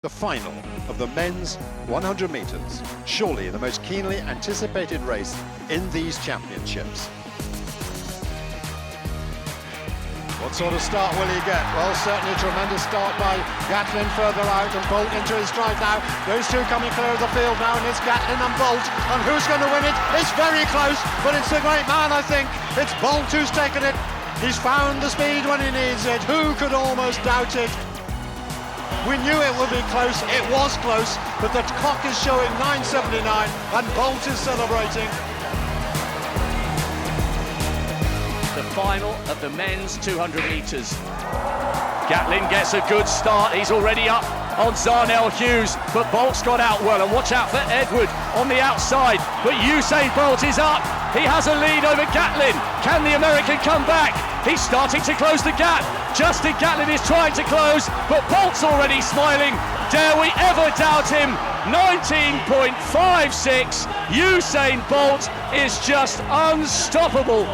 The final of the men's 100 metres, surely the most keenly anticipated race in these championships. What sort of start will he get? Well, certainly a tremendous start by Gatlin further out, and Bolt into his stride now. Those two coming clear of the field now, and it's Gatlin and Bolt. And who's going to win it? It's very close, but it's the great man, I think. It's Bolt who's taken it. He's found the speed when he needs it. Who could almost doubt it? We knew it would be close, it was close, but the clock is showing 9:79 and Bolt is celebrating. The final of the men's 200 metres. Gatlin gets a good start, he's already up on Zarnell Hughes, but Bolt's got out well, and watch out for Edward on the outside, but Usain Bolt is up, he has a lead over Gatlin. Can the American come back? He's starting to close the gap. Justin Gatlin is trying to close, but Bolt's already smiling. Dare we ever doubt him? 19.56. Usain Bolt is just unstoppable.